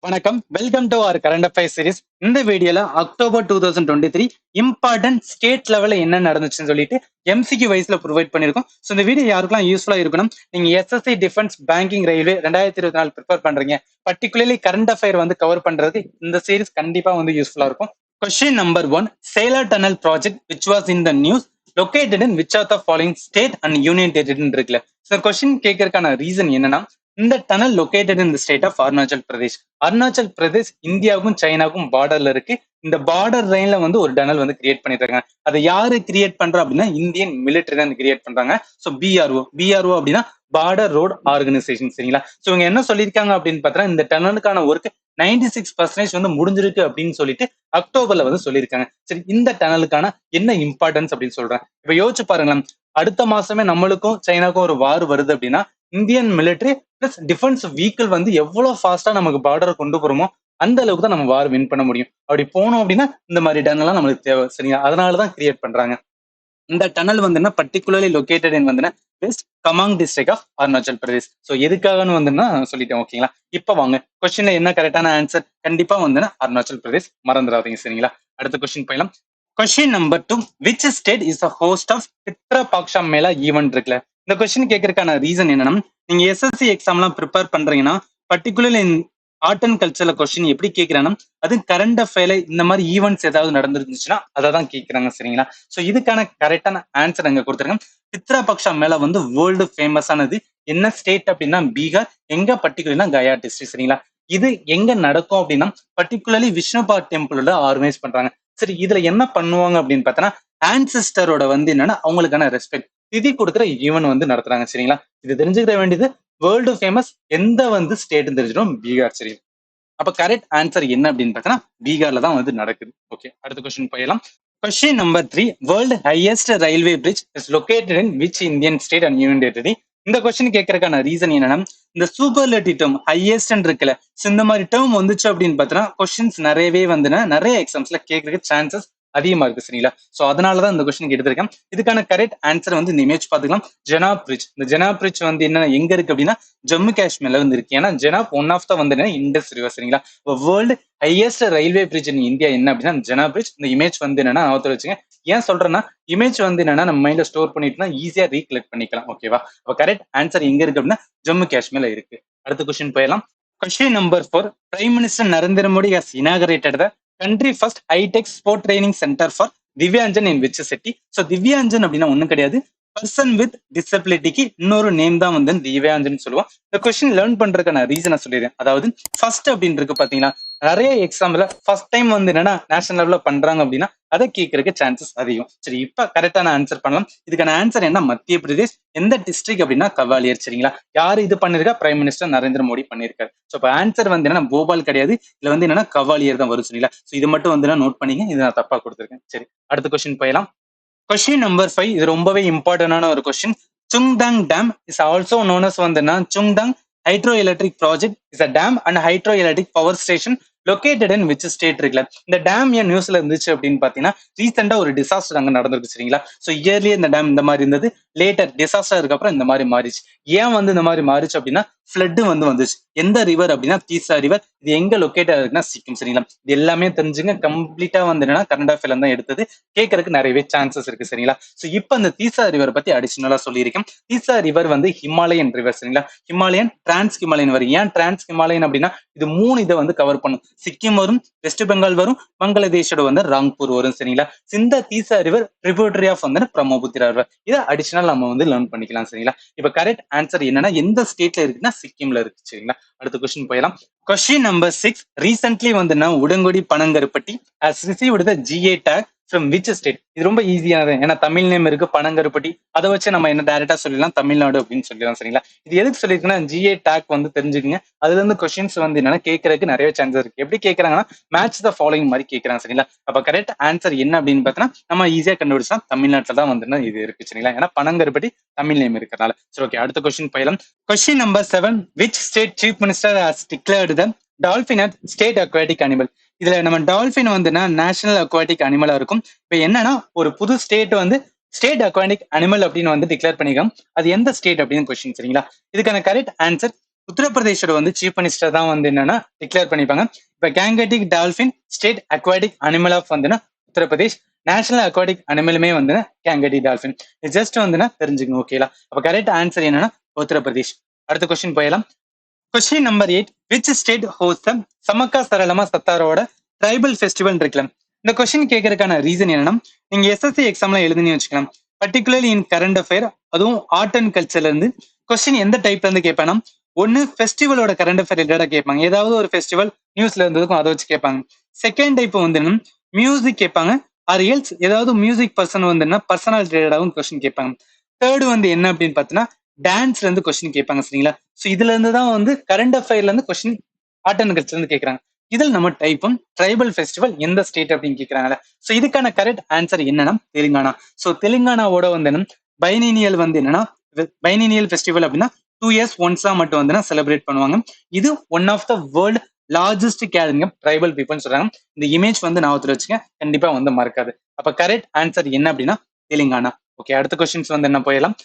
வணக்கம். Welcome to our current affairs series. இந்த வீடியோல அக்டோபர் 2023 இம்பார்ட்டன்ட் ஸ்டேட் லெவல்ல என்ன நடந்துச்சுன்னு சொல்லிட்டு எம்சிக்யூ வைஸ்ல ப்ரொவைட் பண்ணிருக்கோம். ஸோ இந்த வீடியோ யாருக்கெல்லாம் யூஸ்ஃபுல்லா இருக்கணும், நீங்க SSC defence banking railway 2024 prepare பண்றீங்க, பர்டிகுலர்லி கரண்ட் அஃபேர் வந்து கவர் பண்றதுக்கு இந்த சீரிஸ் கண்டிப்பா வந்து யூஸ்ஃபுல்லா இருக்கும். Question number 1, Sela tunnel project which was in the news located in which of the following state and union territory இருக்குல்ல. சார் கொஸ்டின் கேட்கறதுக்கான ரீசன் என்னன்னா, இந்த tunnel located in the state of Arunachal Pradesh. Arunachal Pradesh இந்தியாவுக்கும் சைனாவுக்கும் பார்டர்ல இருக்கு. இந்த பார்டர் லைன்ல வந்து ஒரு டனல் வந்து கிரியேட் பண்ணிட்டு இருக்காங்க. அதை யாரு கிரியேட் பண்றா அப்படின்னா இந்தியன் மிலிட்டரி தான் கிரியேட் பண்றாங்க. ஸோ பிஆர்ஓ அப்படின்னா பார்டர் ரோட் ஆர்கனைசேஷன். சரிங்களா? ஸோ இவங்க என்ன சொல்லியிருக்காங்க அப்படின்னு பார்த்தா, இந்த டனலுக்கான ஒர்க் 96% வந்து முடிஞ்சிருக்கு அப்படின்னு சொல்லிட்டு அக்டோபர்ல வந்து சொல்லியிருக்காங்க. சரி, இந்த டனலுக்கான என்ன இம்பார்ட்டன்ஸ் அப்படின்னு சொல்றேன். இப்ப யோசிச்சு பாருங்களேன், அடுத்த மாசமே நம்மளுக்கும் சைனாக்கும் ஒரு வார் வருது அப்படின்னா Indian military plus defence vehicle வந்து எவ்வளவு ஃபாஸ்டா நமக்கு பார்டரை கொண்டு போறோமோ அந்த அளவுக்கு தான் நம்ம வார் வின் பண்ண முடியும். அப்படி போனோம் அப்படின்னா இந்த மாதிரி டனல்லாம் நம்மளுக்கு தேவை. சரிங்களா? அதனாலதான் கிரியேட் பண்றாங்க. இந்த டனல் வந்து பர்டிகுலர்லி லொகேட்டட் இன் வந்து west Kameng district of Arunachal Pradesh. So எதுக்காகன்னு வந்து சொல்லிட்டேன். ஓகேங்களா? இப்ப வாங்க கொஸ்டின்ல என்ன கரெக்டான ஆன்சர். கண்டிப்பா வந்து அருணாச்சல் பிரதேஷ் மறந்துடாதீங்க. சரிங்களா? அடுத்த கொஸ்டின் போயிடலாம். Question number 2, which state is the host of Pitra Paksha Mela event இருக்குல்ல. இந்த கொஸ்டின் கேட்கறதுக்கான ரீசன் என்னன்னா, நீங்க எஸ்எஸ்சி எக்ஸாம்லாம் ப்ரிப்பேர் பண்றீங்கன்னா பர்டிகுலர்லி ஆர்ட் அண்ட் கல்ச்சர்ல கொஸ்டின் எப்படி கேட்கிறாங்கன்னா, அது கரண்ட் அஃபேர்ல இந்த மாதிரி ஈவெண்ட்ஸ் ஏதாவது நடந்துருந்துச்சுன்னா அதை தான் கேட்கறாங்க. சரிங்களா? ஸோ இதுக்கான கரெக்டான ஆன்சர் அங்க கொடுத்துருக்கேன். பித்ரா பக்ஷா மேளா வந்து வேர்ல்டு ஃபேமஸ் ஆனது என்ன ஸ்டேட் அப்படின்னா பீகார். எங்க பர்டிகுலர்னா கயா டிஸ்ட்ரிக்ட். சரிங்களா? இது எங்க நடக்கும் அப்படின்னா பர்டிகுலர்லி விஷ்ணுபா டெம்பிளோட ஆர்கனைஸ் பண்றாங்க. சரி, இதுல என்ன பண்ணுவாங்க அப்படின்னு பார்த்தோன்னா, ஆன்சிஸ்டரோட வந்து என்னன்னா அவங்களுக்கான ரெஸ்பெக்ட் திதி கொடுக்குற ஈவென்ட் வந்து நடத்துறாங்க. சரிங்களா? இது தெரிஞ்சுக்கிற வேண்டியது வேர்ல்டு ஃபேமஸ் எந்த வந்து ஸ்டேட் தெரிஞ்சிடும் பீகார். சரி, அப்ப கரெக்ட் ஆன்சர் என்ன அப்படின்னு பார்த்தோன்னா பீகார்ல தான் வந்து நடக்குது. ஓகே, அடுத்த கொஸ்டின் போயிடலாம். Question number 3, world highest railway bridge is located in which Indian state and union territory. இந்த கொஸ்டின் கேட்கறதுக்கான ரீசன் என்னன்னா, இந்த சூப்பர்லேட்டிவ் டேர்ம் ஹையஸ்ட் இருக்குல்ல, இந்த மாதிரி டேர்ம் வந்துச்சு அப்படின்னு பார்த்தோன்னா கொஸ்டின்ஸ் நிறையவே வந்து நிறைய எக்ஸாம்ஸ்ல கேட்கறதுக்கு சான்சஸ் அதிகமா இருக்கு. சரிங்களா? சோ அதனாலதான் இந்த கொஸ்டின் எடுத்திருக்கேன். இதுக்கான கரெக்ட் ஆன்சர் வந்து இந்த இமேஜ் பாத்துக்கலாம். ஜெனாப் பிரிட்ஜ். இந்த ஜெனாப் பிரிட்ஜ் வந்து என்ன எங்க இருக்கு அப்படின்னா ஜம்மு காஷ்மீர்ல வந்து இருக்கு. ஏன்னா ஜெனாப் ஒன் ஆஃப் த வந்து இண்டஸ் ரிவர். சரிங்களா? World highest railway bridge in India என்ன அப்படின்னா ஜெனாப் பிரிட்ஜ். இந்த இமேஜ் வந்து என்னன்னா ஆத்தர் வச்சுங்க. ஏன் சொல்றேன்னா இமேஜ் வந்து என்னன்னா நம்ம மைண்ட்ல ஸ்டோர் பண்ணிட்டுனா ஈஸியா ரீகலெக்ட் பண்ணிக்கலாம். ஓகேவா? அப்ப கரெக்ட் ஆன்சர் எங்க இருக்கு அப்படின்னா ஜம்மு காஷ்மீர்ல இருக்கு. அடுத்த கொஸ்டின் போயிடலாம். Question number 4, prime minister Narendra Modi has inaugurated the country first hitech sport training centre for Divyangjan in which city. So Divyangjan அப்படின்னா ஒண்ணும் கிடையாது, பர்சன் வித் டிசபிலிட்டிக்கு இன்னொரு நேம் தான் வந்து திவ்யாஞ்சன் சொல்லுவோம். இந்த கொஸ்டின் லேர்ன் பண்றதுக்கான ரீசனை சொல்லிடுறேன். அதாவது ஃபர்ஸ்ட் அப்படின்னு இருக்கு பாத்தீங்கன்னா, நிறைய எக்ஸாம்ல ஃபர்ஸ்ட் டைம் வந்து என்னன்னா நேஷனல் லெவல்ல பண்றாங்க அப்படின்னா அதை கேட்கறதுக்கு சான்சஸ் அதிகம். சரி, இப்ப கரெக்டான ஆன்சர் பண்ணலாம். இதுக்கான ஆன்சர் என்ன, மத்திய பிரதேஷ். எந்த டிஸ்ட்ரிக்ட் அப்படின்னா கவாலியர். சரிங்களா? யாரு இது பண்ணிருக்கா? பிரைம் மினிஸ்டர் நரேந்திர மோடி பண்ணிருக்காரு. ஸோ இப்போ ஆன்சர் வந்து என்னன்னா போபால் கிடையாது, இதுல வந்து என்னன்னா கவாலியர் தான் வரும். சரிங்களா? ஸோ இது மட்டும் வந்து நோட் பண்ணிங்க, இது நான் தப்பா கொடுத்துருக்கேன். சரி, அடுத்த கொஸ்டின் போயிடலாம். கொஸ்டின் நம்பர் 5, இது ரொம்பவே இம்பார்ட்டன்டான ஒரு question. Chungthang dam is also known as வந்து Chungthang hydro electric project is a dam and hydro electric power station located in which state இருக்குல்ல. இந்த டேம் ஏன் நியூஸ்ல இருந்துச்சு அப்படின்னு பாத்தீங்கன்னா ரீசெண்டா ஒரு டிசாஸ்டர் அங்க நடந்திருக்கு. சரிங்களா? ஸோ இயர்லியே இந்த டேம் இந்த மாதிரி இருந்தது, லேட்டர் டிசாஸ்டருக்கு அப்புறம் இந்த மாதிரி மாறிச்சு. ஏன் வந்து இந்த மாதிரி மாறிச்சு அப்படின்னா ஃபிளட் வந்து வந்துச்சு. எந்த ரிவர் அப்படின்னா தீசா ரிவர். இது எங்க லொகேட் ஆகுதுன்னா சிக்கிம். சரிங்களா? இது எல்லாமே தெரிஞ்சுங்க. கம்ப்ளீட்டா வந்து என்னன்னா கரண்ட் அஃபேர்ல தான் எடுத்தது, கேட்கறதுக்கு நிறையவே சான்சஸ் இருக்கு. சரிங்களா? சோ இப்ப அந்த தீசா ரிவர் பத்தி அடிஷனலா சொல்லியிருக்கேன். தீசா ரிவர் வந்து ஹிமாலயன் ரிவர். சரிங்களா? ஹிமாலயன், டிரான்ஸ் ஹிமாலயன் வரும். ஏன் டிரான்ஸ் ஹிமாலயன் அப்படின்னா இது 3 இதை வந்து கவர் பண்ணும். சிக்கிம் வரும், வெஸ்ட் பெங்கால் வரும், பங்களாதேஷோட வந்து ராங்பூர் வரும். சரிங்களா? இந்த தீசா ரிவர் ட்ரிபியூட்டரி ஆஃப் வந்து பிரம்மபுத்திரா ரிவர். இதை அடிஷனல் நம்ம வந்து லேர்ன் பண்ணிக்கலாம். சரிங்களா? இப்ப கரெக்ட் ஆன்சர் என்னன்னா எந்த ஸ்டேட்ல இருக்குன்னா சிக்கிம்ல இருக்கு. சரிங்களா? அடுத்த கொஸ்டின் போயிடலாம். கொஸ்டின் நம்பர் 6, ரீசென்ட்லி வந்து Udangudi பனங்கருப்பட்டி has received the GA tag from which state. இது ரொம்ப ஈஸியானது, ஏன்னா தமிழ் நேம் இருக்கு பனங்கருப்பட்டி, அதை வச்சு நம்ம என்ன டைரக்டா சொல்லலாம் தமிழ்நாடு அப்படின்னு சொல்லலாம். சரிங்களா? இது எதுக்கு சொல்லிருக்குன்னா ஜிஏ டாக் வந்து தெரிஞ்சுக்கங்க. அதுல இருந்து கொஸ்டின்ஸ் வந்து என்னன்னா கேட்கறதுக்கு நிறைய சான்சஸ் இருக்கு. எப்படி கேட்கறாங்கன்னா மேட்ச் த ஃபாலோயிங் மாதிரி கேட்கறாங்க. சரிங்களா? அப்ப கரெக்ட் ஆன்சர் என்ன அப்படின்னு பார்த்தோன்னா நம்ம ஈஸியா கண்டுபிடிச்சா தமிழ்நாட்டில் தான் வந்து இது இருக்கு. சரிங்களா? ஏன்னா பனங்கருப்பட்டி தமிழ் நேம் இருக்கிறனால. சரி, ஓகே, அடுத்த கொஸ்டின் போயிடலாம். Question number 7, which state chief minister has declared the dolphin at state aquatic animal. இதுல நம்ம டால்பின் வந்து நேஷனல் அக்வாட்டிக் அனிமலா இருக்கும். இப்ப என்னன்னா ஒரு புது ஸ்டேட் வந்து ஸ்டேட் அக்வாட்டிக் அனிமல் அப்படின்னு வந்து டிக்ளேர் பண்ணிக்கலாம். அது எந்த ஸ்டேட் அப்படின்னு கொஸ்டின். சரிங்களா? இதுக்கான கரெக்ட் ஆன்சர் உத்தரப்பிரதேஷோட வந்து சீஃப் மினிஸ்டர் தான் வந்து என்னன்னா டிக்ளேர் பண்ணிப்பாங்க. இப்ப Gangetic dolphin state aquatic animal of வந்துன்னா உத்தரப்பிரதேஷ், நேஷனல் அக்வாட்டிக் அனிமலுமே வந்து கேங்கட்டி டால்பின். ஜஸ்ட் வந்துன்னா தெரிஞ்சுக்கணும். ஓகேலா? அப்ப கரெக்ட் ஆன்சர் என்னன்னா உத்தரப்பிரதேஷ். அடுத்த கொஸ்டின் போயிடலாம். Question number 8, which state host Sammakka Saralamma சத்தாரோட ட்ரைபல் ஃபெஸ்டிவல் இருக்கலாம். இந்த கொஸ்டின் கேட்கறதுக்கான ரீசன் என்னன்னா, நீங்க எஸ்எஸ்சி எக்ஸாம்ல எழுதுன்னு வச்சுக்கலாம். பர்டிகுலர்லி இன் கரண்ட் அஃபேர், அதுவும் ஆர்ட் அண்ட் கல்ச்சர்ல இருந்து கொஸ்டின் எந்த டைப்ல இருந்து கேட்பானா, ஒன்னு ஃபெஸ்டிவலோட கரண்ட் அஃபேர் ரிலேட்டடா கேட்பாங்க. ஏதாவது ஒரு ஃபெஸ்டிவல் நியூஸ்ல இருந்ததுக்கும் அதை வச்சு கேட்பாங்க. செகண்ட் டைப் வந்து மியூசிக் கேட்பாங்க. ஆர் எல்ஸ் ஏதாவது மியூசிக் பர்சன் வந்து பர்சனல் ரிலேட்டடாகவும் கொஸ்டின் கேட்பாங்க. தேர்டு வந்து என்ன அப்படின்னு பார்த்தீங்கன்னா, டான்ஸ்ல இருந்து கொஸ்டின் கேட்பாங்க. சரிங்களா? ஸோ இதுல இருந்து தான் வந்து கரண்ட் அஃபேர்ல இருந்து கொஸ்டின் ஆர்ட் அண்ட் கல்ச்சர்ல இருந்து கேட்கறாங்க. இதில் நம்ம டைப்பும் ட்ரைபல் ஃபெஸ்டிவல் எந்த ஸ்டேட் அப்படின்னு கேட்கறாங்கல்ல. ஸோ இதுக்கான கரெக்ட் ஆன்சர் என்னன்னா தெலுங்கானா. ஸோ தெலுங்கானாவோட வந்து பைனினியல் வந்து என்னன்னா, பைனினியல் ஃபெஸ்டிவல் அப்படின்னா 2 years ஒன்ஸா மட்டும் வந்து செலிப்ரேட் பண்ணுவாங்க. இது one of the world largest gathering tribal பீப்புள்னு சொல்றாங்க. இந்த இமேஜ் வந்து நான் வச்சுக்க கண்டிப்பா வந்து மறக்காது. அப்ப கரெக்ட் ஆன்சர் என்ன அப்படின்னா தெலுங்கானா. ஓகே, அடுத்த கொஸ்டின்ஸ் வந்து என்ன போயிடலாம்.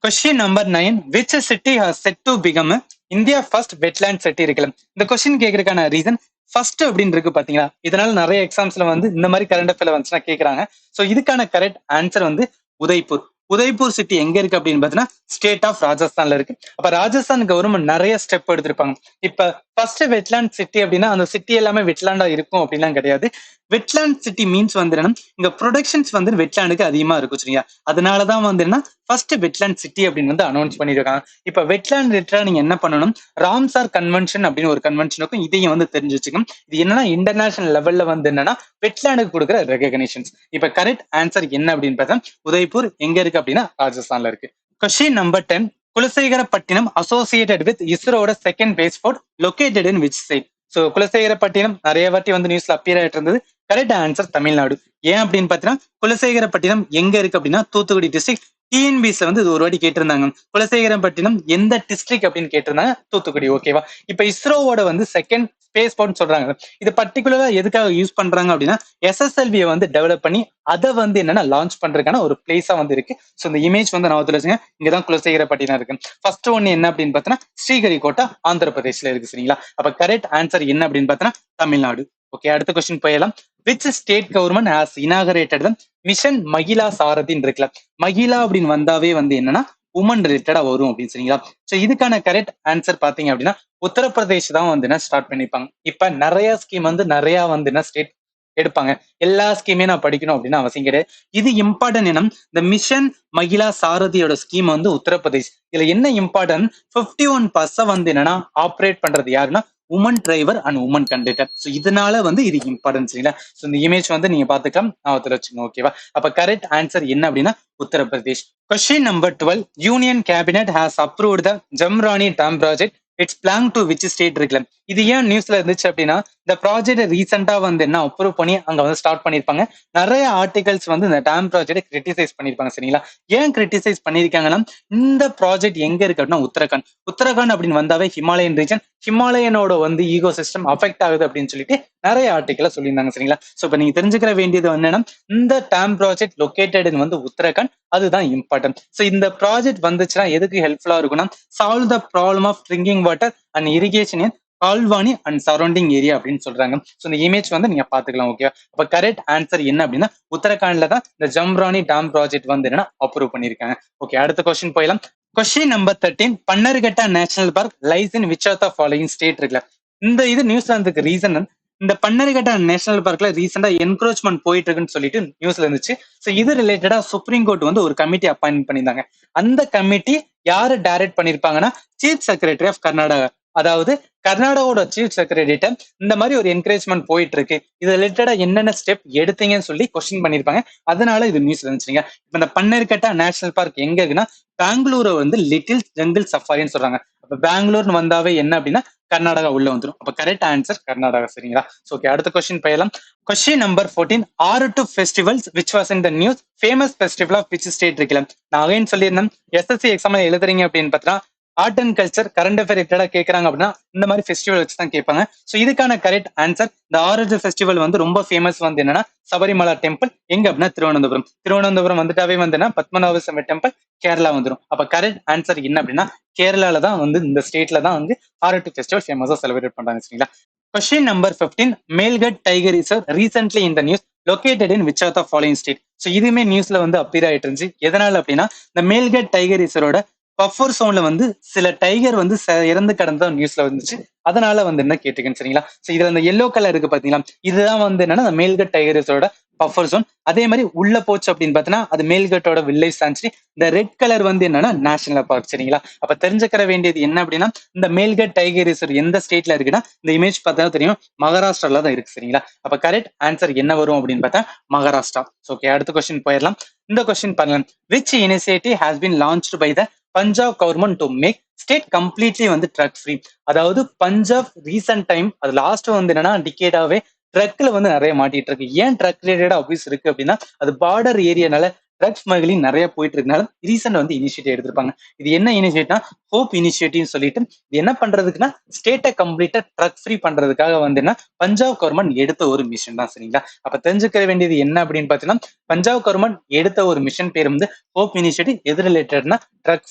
Question number 9, which city has set to become India first wetland city இருக்கலாம். இந்த கொஸ்டின் கேட்கறதுக்கான ரீசன் ஃபர்ஸ்ட் அப்படின்னு இருக்கு பாத்தீங்களா. இதனால நிறைய எக்ஸாம்ஸ்ல வந்து இந்த மாதிரி கரண்ட் அஃபேர்ல வந்துச்சுன்னா கேட்கறாங்க. ஸோ இதுக்கான கரெக்ட் ஆன்சர் வந்து உதய்பூர். உதய்பூர் சிட்டி எங்க இருக்கு அப்படின்னு பாத்தீங்கன்னா ஸ்டேட் ஆஃப் ராஜஸ்தான்ல இருக்கு. அப்ப ராஜஸ்தான் கவர்மெண்ட் நிறைய ஸ்டெப் எடுத்திருப்பாங்க. இப்ப ஃபர்ஸ்ட் வெட்லேண்ட் சிட்டி அப்படின்னா அந்த சிட்டி எல்லாமே வெட்லேண்டா இருக்கும் அப்படிலாம் கிடையாது. வெட்லேண்ட் சிட்டி மீன்ஸ் வந்து என்னன்னா, இங்க ப்ரொடக்ஷன்ஸ் வந்து வெட்லேண்டுக்கு அதிகமா இருக்கும். சரியா? அதனாலதான் வந்து என்ன ஃபர்ஸ்ட் வெட்லேண்ட் சிட்டி அப்படின்னு வந்து அனௌன்ஸ் பண்ணிருக்காங்க. இப்ப வெட்லேண்ட் ரிலேட்டடா நீங்க என்ன பண்ணணும், ராம்சார் கன்வென்ஷன் அப்படின்னு ஒரு கன்வென்ஷனுக்கும் இதையும் வந்து தெரிஞ்சு வச்சுக்கணும். இது என்னன்னா இன்டர்நேஷனல் லெவல்ல வந்து என்னன்னா வெட்லேண்டுக்கு கொடுக்குற ரெகக்னிஷன்ஸ். இப்ப கரெக்ட் ஆன்சர் என்ன அப்படின்னு பார்த்தா உதய்பூர் எங்க இருக்கு அப்படின்னா ராஜஸ்தான்ல இருக்கு. Question number 10, Kulasekarapattinam associated with இஸ்ரோட second space port located in which state. So Kulasekarapattinam நிறைய வாட்டி வந்து நியூஸ்ல அப்பியர் ஆயிட்டு இருந்தது. Correct answer Tamil Nadu. ஏன் அப்படின்னு பாத்தீங்கன்னா குலசேகரப்பட்டினம் எங்க இருக்கு அப்படின்னா தூத்துக்குடி டிஸ்ட்ரிக்ட். டிஎன்பிஎஸ்ல வந்து இது ஒரு வாட்டி கேட்டிருந்தாங்க, குலசேகரப்பட்டினம் எந்த டிஸ்ட்ரிக்ட் அப்படின்னு கேட்டிருந்தாங்க, தூத்துக்குடி. ஓகேவா? இப்ப இஸ்ரோவோட வந்து செகண்ட் ஸ்பேஸ் போர்ட்னு சொல்றாங்க. இது பர்டிகுலரா எதுக்காக யூஸ் பண்றாங்க அப்படின்னா எஸ்எஸ்எல்வியை வந்து டெவலப் பண்ணி அதை வந்து என்னன்னா லான்ச் பண்றதுக்கான ஒரு பிளேஸா வந்து இருக்கு. ஸோ இந்த இமேஜ் வந்து நான் வச்சுங்க, இங்கதான் குலசேகரப்பட்டினம் இருக்கு. ஃபர்ஸ்ட் ஒன்னு என்ன அப்படின்னு பார்த்தீங்கன்னா ஸ்ரீஹரிகோட்டா ஆந்திர பிரதேஷ்ல இருக்கு. சரிங்களா? அப்ப கரெக்ட் ஆன்சர் என்ன அப்படின்னு பார்த்தீங்கன்னா தமிழ்நாடு. ஓகே, அடுத்த கொஸ்டின் போயிடலாம். Which state government has inaugurated the mission Mahila சாரதின்னு இருக்குல்ல. மகிழா அப்படின்னு வந்தாவே வந்து என்னன்னா உமன் ரிலேட்டடா வரும் அப்படின்னு. சரிங்களா? சோ இதுக்கான கரெக்ட் ஆன்சர் பாத்தீங்க அப்படின்னா உத்தரப்பிரதேஷ் தான் வந்து என்ன ஸ்டார்ட் பண்ணிப்பாங்க. இப்ப நிறைய ஸ்கீம் வந்து நிறைய வந்து என்ன ஸ்டேட் எடுப்பாங்க. எல்லா ஸ்கீமே நான் படிக்கணும் அப்படின்னு அவசியம் கிடையாது. இது இம்பார்ட்டன்ட் என்ன, இந்த மிஷன் மகிழா சாரதியோட ஸ்கீம் வந்து உத்தரப்பிரதேஷ். இதுல என்ன இம்பார்ட்டன்ட், 51% வந்து என்னன்னா ஆப்ரேட் பண்றது யாருன்னா woman driver and woman conductor. So இதனால வந்து இது இம்பார்ட்டன்ஸ். இல்ல ஸோ இந்த இமேஜ் வந்து நீங்க பாத்துக்கலாம், நான் வச்சுக்கோங்க. ஓகேவா? அப்ப கரெக்ட் ஆன்சர் என்ன அப்படின்னா Uttar Pradesh. Question number 12, union cabinet has approved the Jamrani dam project. It's plan to which state இருக்குல்ல. இது ஏன் நியூஸ்ல இருந்துச்சு அப்படின்னா இந்த ப்ராஜெக்ட் ரீசெண்டா வந்து என்ன அப்ரூவ் பண்ணி அங்க வந்து ஸ்டார்ட் பண்ணிருப்பாங்க. நிறைய ஆர்டிகல்ஸ் வந்து இந்த டேம் ப்ராஜெக்ட் கிரிட்டிசைஸ் பண்ணிருப்பாங்க. சரிங்களா? ஏன் கிரிட்டிசைஸ் பண்ணிருக்காங்கன்னா இந்த ப்ராஜெக்ட் எங்க இருக்கு அப்படின்னா உத்தரகாண்ட். உத்தரகாண்ட் அப்படின்னு வந்தாவே ஹிமாலயன் ரீஜன், ஹிமாலயனோட வந்து ஈகோ சிஸ்டம் அஃபெக்ட் ஆகுது அப்படின்னு சொல்லிட்டு நிறைய ஆர்டிகல சொல்லியிருந்தாங்க. சரிங்களா? சோ இப்ப நீங்க தெரிஞ்சுக்கிற வேண்டியது என்னன்னா இந்த டேம் ப்ராஜெக்ட் லொகேட்டட் வந்து உத்தரகாண்ட், அதுதான் இம்பார்ட்டன்ட். சோ இந்த ப்ராஜெக்ட் வந்துச்சுன்னா எதுக்கு ஹெல்ப்ஃபுல்லா இருக்கும்னா solve the problem of drinking water and irrigation in Kalwani and surrounding area அப்படின்னு சொல்றாங்க. சோ இந்த இமேஜ் வந்து நீங்க பாத்துக்கலாம். ஓகே, அப்ப கரெக்ட் ஆன்சர் என்ன அப்படின்னா உத்தரகாண்ட்ல தான் இந்த ஜம்ரானி டேம் ப்ராஜெக்ட் வந்து என்னன்னா அப்ரூவ் பண்ணிருக்காங்க. ஓகே, அடுத்த கொஸ்டின் போயிடலாம். Question number 13, Bannerghatta national park lies in which of the following state இருக்குல்ல. இந்த இது நியூஸ்ல இருந்ததுக்கு ரீசன், இந்த பன்னர்கட்டா நேஷனல் பார்க்ல ரீசெண்டா என்க்ரோச்மெண்ட் போயிட்டு இருக்குன்னு சொல்லிட்டு நியூஸ்ல இருந்துச்சு. சோ இது ரிலேட்டடா சுப்ரீம் கோர்ட் வந்து ஒரு கமிட்டி அப்பாயின்ட் பண்ணியிருந்தாங்க. அந்த கமிட்டி யாரு டைரக்ட் பண்ணிருப்பாங்கன்னா சீஃப் செக்ரட்டரி ஆஃப் கர்நாடகா. அதாவது கர்நாடகாவோட சீஃப் செக்ரட்டரிட்ட இந்த மாதிரி ஒரு என்கரேஜ்மெண்ட் போயிட்டு இருக்கு, இது ரிலேட்டடா என்னென்ன ஸ்டெப் எடுத்தீங்கன்னு சொல்லி கொஸ்டின் பண்ணிருப்பாங்க. அதனால இது நியூஸ் இருந்துச்சுங்க. இப்ப இந்த பன்னர்கட்டா நேஷனல் பார்க் எங்க இருக்குன்னா பெங்களூரை வந்து லிட்டில் ஜங்கிள் சஃபாரின்னு சொல்றாங்க. அப்ப பெங்களூர்னு வந்தாவே என்ன அப்படின்னா கர்நாடகா உள்ள வந்துடும். அப்ப கரெக்ட் ஆன்சர் கர்நாடகா. சரிங்களா? ஓகே, அடுத்த கொஸ்டின் போயிடலாம். Question number 14, 6 festivals which was in the news famous festival of which state இருக்கலாம். நான் அகைன் சொல்லியிருந்தேன் எஸ்எஸ்சி எக்ஸாம் எழுதுறீங்க அப்படின்னு பார்த்தா art and culture current affair ரிலேட்டடா கேட்கறாங்க அப்படின்னா இந்த மாதிரி ஃபெஸ்டிவல் வச்சு தான் கேட்பாங்க. ஸோ இதுக்கான கரெக்ட் ஆன்சர் இந்த ஆரஞ்சு ஃபெஸ்டிவல் வந்து ரொம்ப ஃபேமஸ் வந்து என்னன்னா சபரிமலா டெம்பிள் எங்க அப்படின்னா திருவனந்தபுரம். திருவனந்தபுரம் வந்துட்டாவே வந்து பத்மநாப சுவாமி டெம்பிள் கேரளா வந்துடும். அப்ப கரெக்ட் ஆன்சர் என்ன அப்படின்னா கேரளால தான் வந்து இந்த ஸ்டேட்ல தான் வந்து ஆரட்டு ஃபெஸ்டிவல் ஃபேமஸா செலிப்ரேட் பண்றாங்க சரிங்களா. Question number 15 Melghat tiger reserve recently இந்த news located in which of the following state. So இதுவுமே நியூஸ்ல வந்து அப்பியர் ஆயிட்டு இருந்துச்சு. எதனால அப்படின்னா இந்த மேல்கட் டைகர் ரிசர்வோட பஃபர் சோன்ல வந்து சில டைகர் வந்து இறந்து கிடந்த நியூஸ்ல வந்துச்சு. அதனால வந்து என்ன கேட்டுக்கேன் சரிங்களா. ஸோ இதுல இந்த எல்லோ கலர் இருக்கு பாத்தீங்களா, இதுதான் வந்து என்னன்னா மேல்கட் டைகர் ரிசர்வோட பஃபர் ஜோன். அதே மாதிரி உள்ள போச்சு அப்படின்னு பார்த்தீங்கன்னா அது மேல்கட்டோட வில்லேஜ் சான்ச்சுரி. இந்த ரெட் கலர் வந்து என்னன்னா நேஷனல் பார்க் சரிங்களா. அப்ப தெரிஞ்சுக்கிற வேண்டியது என்ன அப்படின்னா இந்த மேல்கட் டைகர் ரிசர்வ் எந்த ஸ்டேட்ல இருக்குன்னா இந்த இமேஜ் பார்த்தா தெரியும் மகாராஷ்டிரால தான் இருக்கு சரிங்களா. அப்ப கரெக்ட் ஆன்சர் என்ன வரும் அப்படின்னு பார்த்தா மகாராஷ்டிரா. ஓகே, அடுத்த கொஸ்டின் போயிடலாம். இந்த கொஸ்டின் பண்ணலாம். Which initiative has been launched by the Punjab government to make state completely வந்து ட்ரக் ஃப்ரீ. அதாவது பஞ்சாப் ரீசன்ட் டைம் அது லாஸ்ட் வந்து என்னன்னா டிகேடாவே ட்ரக்ல வந்து நிறைய மாட்டிட்டு இருக்கு. ஏன் ட்ரக் ரிலேட்டடா அபியூஸ் இருக்கு அப்படின்னா அது பார்டர் ஏரியானால ட்ரக் ஸ்மக்லிங் நிறைய போயிட்டு இருக்கனால ரீசெண்ட் வந்து இனிஷியேட்டிவ் எடுத்திருப்பாங்க. இது என்ன இனிஷியேட்டிவ்னா ஹோப் இனிஷியேட்டிவ் சொல்லிட்டு இது என்ன பண்றதுக்குன்னா ஸ்டேட்டை கம்ப்ளீட்டா ட்ரக் ஃப்ரீ பண்றதுக்காக வந்து என்ன பஞ்சாப் கவர்மெண்ட் எடுத்த ஒரு மிஷன் தான் சரிங்களா. அப்ப தெரிஞ்சுக்க வேண்டியது என்ன அப்படின்னு பாத்தீங்கன்னா பஞ்சாப் கவர்மெண்ட் எடுத்த ஒரு மிஷன் பேர் வந்து ஹோப் இனிஷியேட்டிவ். எது ரிலேட்டட்னா ட்ரக்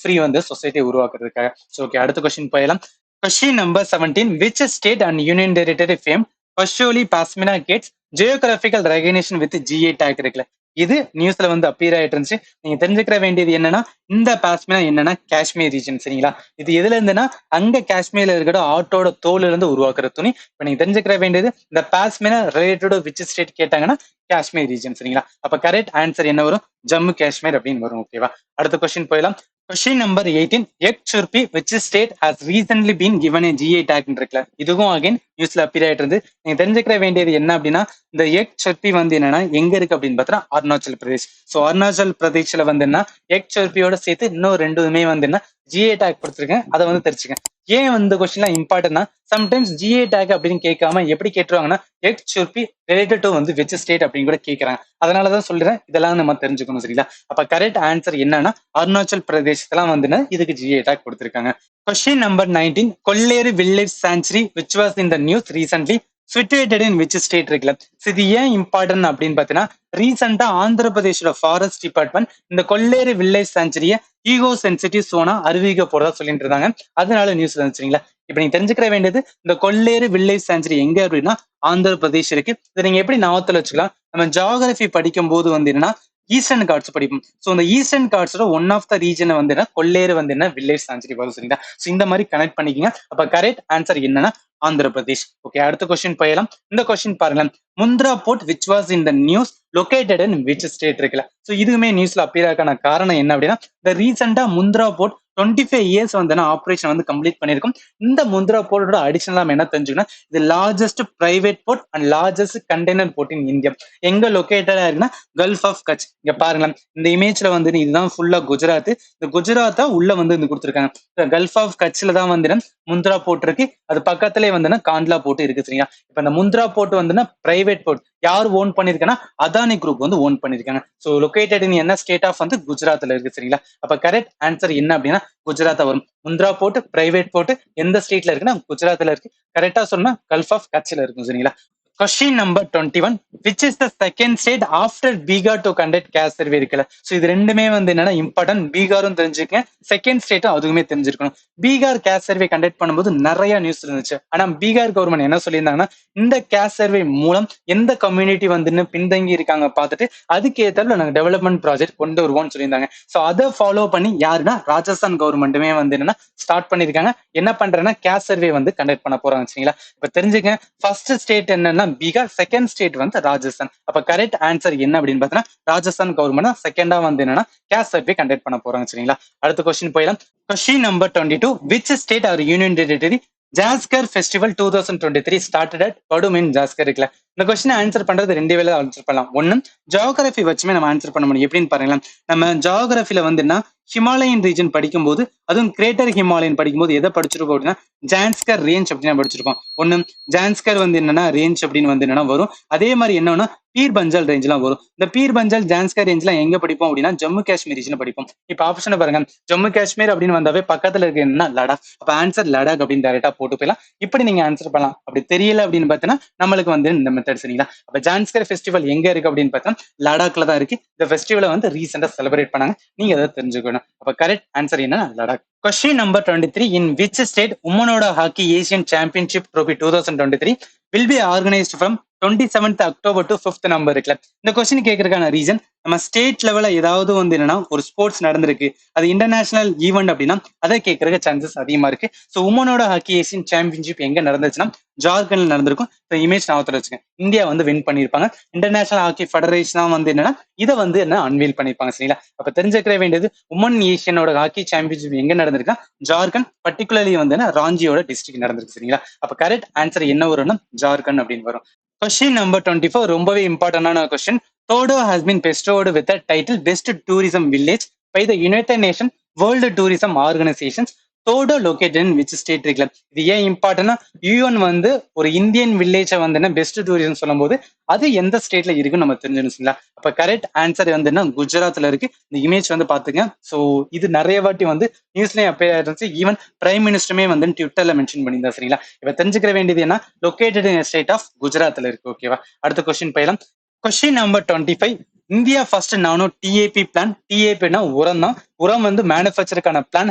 ஃப்ரீ வந்து சொசைட்டி உருவாக்குறதுக்காக. ஓகே, அடுத்த கொஸ்டின் போயிடலாம். Question number 17 which state and union territory famed Pasholi Pasmina gets geographical recognition with GA tag இருக்குல்ல, இது நியூஸ்ல வந்து அப்பியர் ஆயிட்டு இருந்துச்சு. நீங்க தெரிஞ்சுக்கிற வேண்டியது என்னன்னா இந்த பாஸ்மினா என்னன்னா காஷ்மீர் ரீஜன் சரிங்களா. இது எதுல இருந்துன்னா அங்க காஷ்மீர்ல இருக்கிற ஆட்டோட தோல்ல இருந்து உருவாக்குற துணி. இப்ப நீங்க தெரிஞ்சுக்கிற வேண்டியது இந்த பாஸ்மினா ரிலேட்டட் விச் ஸ்டேட் கேட்டாங்கன்னா காஷ்மீர் ரீஜன் சரிங்களா. அப்ப கரெக்ட் ஆன்சர் என்ன வரும் ஜம்மு காஷ்மீர் அப்படின்னு வரும். ஓகேவா, அடுத்த கொஸ்டின் போயிடலாம். Question number 18 Ek Surbhi which state has recently been given a GI tag இருக்குல்ல, இதுவும் அகைன் நியூஸ்ல அப்பியர் ஆயிட்டு இருந்து. நீங்க தெரிஞ்சுக்கிற வேண்டியது என்ன அப்படின்னா இந்த எக் சுர்பி வந்து என்னன்னா எங்க இருக்கு அப்படின்னு பார்த்தா அருணாச்சல் பிரதேஷ். ஸோ அருணாச்சல் பிரதேஷ்ல வந்து என்ன எக் சுர்பியோட சேர்த்து இன்னும் ரெண்டுமே வந்து என்ன ஜிஐ டேக் கொடுத்துருக்கேன். அதை வந்து தெரிச்சுக்கேன். ஏன் வந்து கொஸ்டின்லாம் இம்பார்ட்டன்ட்னா சம்டைம்ஸ் ஜிஐ டேக் அப்படின்னு கேட்காம எப்படி கேட்டுருவாங்கன்னா எக் சுர்பி ரிலேட்டட் டு வந்து விச் ஸ்டேட் அப்படின்னு கூட கேட்கறாங்க. அதனாலதான் சொல்றேன் இதெல்லாம் நம்ம தெரிஞ்சுக்கணும் சரிங்களா. அப்ப கரெக்ட் ஆன்சர் என்னன்னா அருணாச்சல் பிரதேசத்தெல்லாம் வந்து இதுக்கு ஜிஐ டேக் கொடுத்திருக்காங்க. Question number 19 Kolleru village sanctuary which was in the news recently situated in which state இருக்குல்ல. இது ஏன் இம்பார்ட்டன்ட் அப்படின்னு பாத்தீங்கன்னா ரீசெண்டா ஆந்திர பிரதேஷோட ஃபாரஸ்ட் டிபார்ட்மெண்ட் இந்த கொல்லேறு வில்லேஜ் சான்ச்சுரிய ஈகோ சென்சிட்டிவ் சோனா அறிவிக்க போறதா சொல்லிட்டு இருந்தாங்க. அதனால நியூஸ்ல இருந்துச்சுங்களா. இப்ப நீங்க தெரிஞ்சுக்கிற வேண்டியது இந்த கொல்லேறு வில்லேஜ் சான்ச்சுரி எங்க அப்படின்னா ஆந்திர பிரதேஷ் இருக்கு. இதை நீங்க எப்படி ஞாபகத்துல வச்சுக்கலாம், நம்ம ஜியோகிராபி படிக்கும் போது வந்து என்னன்னா ஈஸ்டர்ன் கார்ட்ஸ் படிப்போம். ஸோ இந்த ஈஸ்டர்ன் கார்ட்ஸோட ஒன் ஆஃப் த ரீஜனை வந்து என்ன கொல்லேறு வந்து என்ன வில்லேஜ் சான்ச்சுரி வரும் சரிங்களா. ஸோ இந்த மாதிரி கனெக்ட் பண்ணிக்கங்க. அப்ப கரெக்ட் ஆன்சர் என்னன்னா ஆந்திர பிரதேஷ். ஓகே, அடுத்த கொஸ்டின் போயிடலாம். இந்த கொஸ்டின் பாருங்க, Mundra port which was in the news located in which state இருக்குல்ல. ஸோ இதுவுமே நியூஸ்ல அப்பியர் ஆக்கான காரணம் என்ன அப்படின்னா இந்த ரீசெண்டா முந்த்ரா போர்ட் 25 இயர்ஸ் வந்து ஆபரேஷன் வந்து கம்ப்ளீட் பண்ணிருக்கும். இந்த முந்த்ரா போர்ட்டோட அடிஷனலா என்ன தெரிஞ்சுக்கணும், இது largest private port and largest container port in India. எங்க லொகேட்டடா இருக்குன்னா கல்ஃப் ஆஃப் கட்ச். இங்க பாருங்களேன், இந்த இமேஜ்ல வந்து இதுதான் ஃபுல்லா குஜராத். இந்த குஜராத்தா உள்ள வந்து கொடுத்துருக்காங்க. கல்ஃப் ஆஃப் கட்ச்ல தான் வந்து முந்த்ரா போர்ட் இருக்கு. அது பக்கத்திலே வந்து காண்ட்லா போர்ட் இருக்கு சரிங்களா. இப்ப இந்த முந்த்ரா போர்ட் வந்து பிரைவேட் போர்ட் யார் ஓன் பண்ணிருக்கேன்னா அதானி குரூப் வந்து ஓன் பண்ணிருக்காங்க. சோ லொகேட்டட் இன் என்ன ஸ்டேட் ஆஃப் வந்து குஜராத்ல இருக்கு சரிங்களா. அப்ப கரெக்ட் ஆன்சர் என்ன அப்படின்னா குஜராத் வரும். முந்த்ரா போர்ட் பிரைவேட் போர்ட் எந்த ஸ்டேட்ல இருக்குன்னா குஜராத்ல இருக்கு. கரெக்டா சொன்னா கல்ஃப் ஆஃப் கட்ச்ல இருக்கும் சரிங்களா. Question number 21 which is the second state after Bihar to conduct caste survey இருக்குல்ல. ஸோ இது ரெண்டுமே வந்து என்னன்னா இம்பார்ட்டன்ட். பீகாரும் தெரிஞ்சுக்கேன், செகண்ட் ஸ்டேட்டும் அதுவுமே தெரிஞ்சிருக்கணும். பீகார் கேஸ் சர்வே கண்டக்ட் பண்ணும்போது நிறைய நியூஸ் இருந்துச்சு. ஆனா பீகார் கவர்மெண்ட் என்ன சொல்லியிருந்தாங்கன்னா இந்த கேஸ் சர்வே மூலம் எந்த கம்யூனிட்டி வந்து பின்தங்கி இருக்காங்க பார்த்துட்டு அதுக்கு ஏற்ற நாங்கள் டெவலப்மெண்ட் ப்ராஜெக்ட் கொண்டு வருவோம்னு சொல்லியிருந்தாங்க. ஸோ அதை ஃபாலோ பண்ணி யாருன்னா ராஜஸ்தான் கவர்மெண்ட்டுமே வந்து என்னன்னா ஸ்டார்ட் பண்ணிருக்காங்க. என்ன பண்றேன்னா கேஸ் சர்வே வந்து கண்டக்ட் பண்ண போறாங்க சரிங்களா. இப்ப தெரிஞ்சுக்கேன் ஃபர்ஸ்ட் ஸ்டேட் என்னன்னா பீகார், செகண்ட் ஸ்டேட் வந்து ராஜஸ்தான். அப்ப கரெக்ட் ஆன்சர் என்ன அப்படின்னு பார்த்தீங்கன்னா ராஜஸ்தான் கவர்மெண்ட் செகண்டா வந்து என்னன்னா கேஸ் சர்வே கண்டக்ட் பண்ண போறாங்க சரிங்களா. அடுத்த கொஸ்டின் போயிடலாம். Question number 22 which state or union territory Zanskar festival 2023 started at Padum in Zaskar இருக்குல்ல. இந்த கொஸ்டின் ஆன்சர் பண்றது ரெண்டு வேலை ஆன்சர் பண்ணலாம். ஒன்னு ஜியோகிராஃபி வச்சுமே நம்ம ஆன்சர் பண்ண முடியும். எப்படின்னு பாருங்களேன், நம்ம ஜியோகிராஃபில வந்துன்னா ஹிமாலயன் ரீஜன் படிக்கும்போது, அதுவும் கிரேட்டர் ஹிமாலயன் படிக்கும்போது எதை படிச்சிருக்கோம் அப்படின்னா ஜான்ஸ்கர் ரேஞ்ச் அப்படின்னு படிச்சிருக்கோம். ஒன்னு ஜான்ஸ்கர் வந்து என்னன்னா ரேஞ்ச் அப்படின்னு வந்து என்னன்னா வரும். அதே மாதிரி என்னன்னா பீர் பஞ்சல் ரேஞ்ச் எல்லாம் வரும். இந்த பீர் பஞ்சல் ஜான்ஸ்கர் ரேஞ்ச் எல்லாம் எங்க படிப்போம் அப்படின்னா ஜம்மு காஷ்மீர் ரீஜன் படிப்போம். இப்ப ஆப்ஷனை பாருங்க, ஜம்மு காஷ்மீர் அப்படின்னு வந்தாவே பக்கத்துல இருக்க என்ன லடாக். அப்ப ஆன்சர் லடாக் அப்படின்னு டைரக்டா போட்டு போயிடலாம். இப்படி நீங்க ஆன்சர் பண்ணலாம். அப்படி தெரியல அப்படின்னு பார்த்தீங்கன்னா நம்மளுக்கு வந்து இந்த மெத்தட் சரிங்களா. அப்ப ஜான்ஸ்கர் ஃபெஸ்டிவல் எங்க இருக்கு அப்படின்னு பார்த்தா லடாக்ல தான் இருக்கு. இந்த ஃபெஸ்டிவலை வந்து ரீசெண்டா செலிப்ரேட் பண்ணாங்க. நீங்க அதை தெரிஞ்சுக்கணும். அப்ப கரெக்ட் ஆன்சர் என்ன Ladakh. Question number 23. In which state Umanoda Hockey Asian Championship Trophy 2023 will be organized from 27th October to 5th November இருக்குல்ல. இந்த கொஸ்டின் கேட்கறதுக்கான ரீசன், நம்ம ஸ்டேட் லெவல்ல ஏதாவது வந்து என்னன்னா ஒரு ஸ்போர்ட்ஸ் நடந்திருக்கு, அது இன்டர்நேஷனல் ஈவெண்ட் அப்படின்னா அதை கேட்கறதுக்கு சான்சஸ் அதிகமா இருக்கு. ஸோ உமனோட ஹாக்கி ஏசியன் சாம்பியன்ஷிப் எங்க நடந்துச்சுன்னா ஜார்க்கண்ட்ல நடந்திருக்கும். இமேஜ் ஞாபகத்துல வச்சுக்கேன். இந்தியா வந்து வின் பண்ணியிருப்பாங்க. இன்டர்நேஷனல் ஹாக்கி ஃபெடரேஷன் வந்து என்னன்னா இதை வந்து என்ன அன்வீல் பண்ணிருப்பாங்க சரிங்களா. அப்ப தெரிஞ்சுக்கிற வேண்டியது உமன் ஏஷியனோட ஹாக்கி சாம்பியன்ஷிப் எங்க நடந்திருக்கா ஜார்க்கண்ட், பர்டிகுலர்லி வந்து ராஞ்சியோட டிஸ்ட்ரிக்ட் நடந்திருக்கு சரிங்களா. அப்ப கரெக்ட் ஆன்சர் என்ன வரும்னா ஜார்க்கண்ட் அப்படின்னு வரும். Question number 24 ரொம்பவே இம்பார்ட்டன்டான question. Todo has been bestowed with the title Best Tourism Village by the United Nations World Tourism Organizations. Todo located in which state இருக்குல்ல. இது ஏன் இம்பார்ட்டன்ட்னா யூஎன் வந்து ஒரு இந்தியன் வில்லேஜை வந்து பெஸ்ட் டூரிசம் சொல்லும் போது அது எந்த ஸ்டேட்ல இருக்குன்னு நம்ம தெரிஞ்சுக்கணுங்களா. அப்ப கரெக்ட் ஆன்சர் வந்து என்ன குஜராத்ல இருக்கு. இந்த இமேஜ் வந்து பாத்துங்க. ஸோ இது நிறைய வாட்டி வந்து நியூஸ்லயும் அப்பே இருந்துச்சு. ஈவன் பிரைம் மினிஸ்டருமே வந்து ட்விட்டர்ல மென்ஷன் பண்ணியிருந்தா சரிங்களா. இப்ப தெரிஞ்சுக்கிற வேண்டியது என்ன, லொகேட்டட் இன் ஸ்டேட் ஆஃப் குஜராத்ல இருக்கு. ஓகேவா. அடுத்த கொஸ்டின் போயிடலாம். Question number 25. India first nano DAP plant, டிஏபினா உரம் தான், உரம் வந்து மேனுஃபேக்சருக்கான plant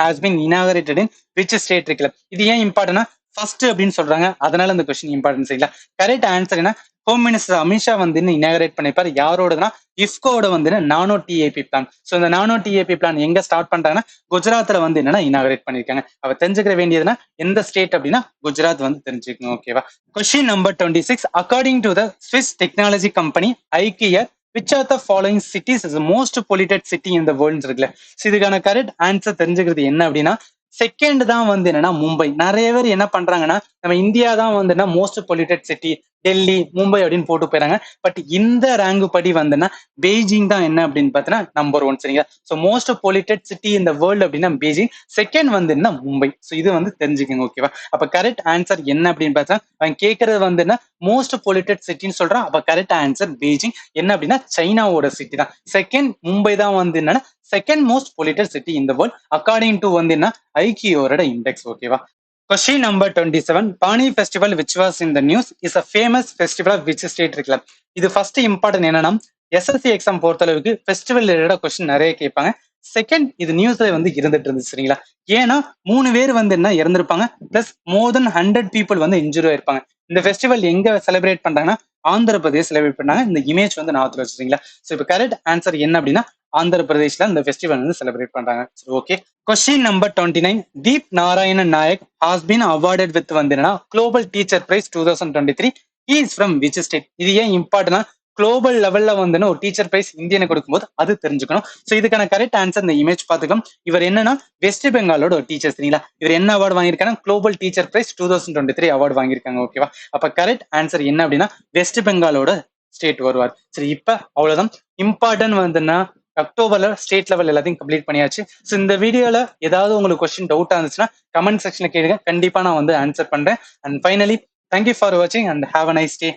has been inaugurated in which state இருக்குல்ல. இது ஏன் இம்பார்ட்டன்ட்னா ஃபர்ஸ்ட் அப்படின்னு சொல்றாங்க, அதனால இந்த கொஸ்டின் இம்பார்ட்டன்ட் சரிங்களா. கரெக்ட் ஆன்சர் என்ன, ஹோம் மினிஸ்டர் அமித்ஷா வந்து இனாகரேட் பண்ணிப்பாரு. யாரோடனா இஃப்கோட வந்து நானோ டிஏபி பிளான். ஸோ இந்த நானோ டிஏபி பிளான் எங்க ஸ்டார்ட் பண்றாங்கன்னா குஜராத்ல வந்து என்னன்னா இனாகரேட் பண்ணிருக்காங்க. அவ தெரிஞ்சுக்கிற வேண்டியதுன்னா எந்த ஸ்டேட் அப்படின்னா குஜராத் வந்து தெரிஞ்சுக்கணும். ஓகேவா. Question number 26. According to the Swiss technology company IQAir which are the following cities is the most polluted city in the world இருக்குல்ல. இதுக்கான கரெக்ட் ஆன்சர் தெரிஞ்சுக்கிறது என்ன அப்படின்னா செகண்ட் தான் வந்து என்னன்னா மும்பை. நிறைய பேர் என்ன பண்றாங்கன்னா நம்ம இந்தியா தான் வந்து most polluted city Delhi Mumbai அப்படின்னு போட்டு போயிறாங்க. பட் இந்த ரேங்க் படி வந்துன்னா பெய்ஜிங் தான் என்ன அப்படின்னு பார்த்தீங்கன்னா நம்பர் 1 சரிங்களா. ஸோ மோஸ்ட் பொல்யூட்டட் சிட்டி இந்த வேர்ல்டு அப்படின்னா பெய்ஜிங், செகண்ட் வந்து என்ன மும்பை. ஸோ இது வந்து தெரிஞ்சுக்கோங்க. ஓகேவா. அப்ப கரெக்ட் ஆன்சர் என்ன அப்படின்னு பார்த்தா அவன் கேட்கறது வந்து என்ன மோஸ்ட் பொல்யூட்டட் சிட்டின்னு சொல்றான். அப்ப கரெக்ட் ஆன்சர் பெய்ஜிங். என்ன அப்படின்னா சைனாவோட சிட்டி தான். செகண்ட் மும்பை தான் வந்து என்னன்னா செகண்ட் மோஸ்ட் பொல்யூட்டட் சிட்டி இந்த வேர்ல்ட் அக்கார்டிங் டு வந்து என்ன ஐக்கியோட இண்டெக்ஸ். ஓகேவா. Question number 27. Pani festival which was in the news is a famous festival of which state இருக்குல்ல. இது ஃபர்ஸ்ட் இம்பார்ட்டன்ட் என்னன்னா எஸ்எஸ்சி எக்ஸாம் பொறுத்த அளவுக்கு ஃபெஸ்டிவல் ரிலேட்டட் கொஸ்டின் நிறைய கேட்பாங்க. செகண்ட் இது நியூஸ்ல வந்து இருந்துட்டு இருந்துச்சு சரிங்களா. ஏன்னா 3 பேர் வந்து என்ன இறந்திருப்பாங்க, பிளஸ் மோர் தென் 100 பீப்புள் வந்து இன்ஜுரி ஆயிருப்பாங்க. இந்த ஃபெஸ்டிவல் எங்க செலிப்ரேட் பண்றாங்கன்னா ஆந்திர பிரதேஷ் செலிப்ரேட் பண்ணாங்க. இந்த இமேஜ் வந்து நான் வச்சுருங்களா. ஸோ இப்போ கரெக்ட் ஆன்சர் என்ன அப்படின்னா ஆந்திர பிரதேஷ்ல இந்த ஃபெஸ்டிவல் வந்து செலிப்ரேட் பண்றாங்க. Okay. Question number 29. Deep Narayan Nayak has been awarded with வந்து global teacher prize 2023. He is from which state. இது ஏன் இம்பார்ட்டன்ட்னா குளோபல் லெவல்ல வந்து ஒரு டீச்சர் பிரைஸ் இந்தியனுக்கு கொடுக்கும்போது அது தெரிஞ்சுக்கணும். ஸோ இதுக்கான கரெக்ட் ஆன்சர் இந்த இமேஜ் பார்த்துக்கோம். இவர் என்னன்னா வெஸ்ட் பெங்காலோட ஒரு டீச்சர் சரிங்களா. இவர் என்ன அவார்டு வாங்கியிருக்காங்க, குளோபல் டீச்சர் பிரைஸ் 2023 அவார்டு வாங்கியிருக்காங்க. ஓகேவா. அப்ப கரெக்ட் ஆன்சர் என்ன அப்படின்னா வெஸ்ட் பெங்காலோட ஸ்டேட் வருவார். சரி இப்ப அவ்வளவுதான். இம்பார்ட்டன்ட் வந்துன்னா அக்டோபர்ல ஸ்டேட் லெவல் எல்லாத்தையும் கம்ப்ளீட் பண்ணியாச்சு. ஸோ இந்த வீடியோல ஏதாவது உங்களுக்கு கொஸ்டின் டவுட்டா இருந்துச்சுன்னா கமெண்ட் செக்ஷன்ல கேளுங்க. கண்டிப்பா நான் வந்து ஆன்சர் பண்றேன். அண்ட் ஃபைனலி தேங்க்யூ ஃபார் வாட்சிங் and have a nice day.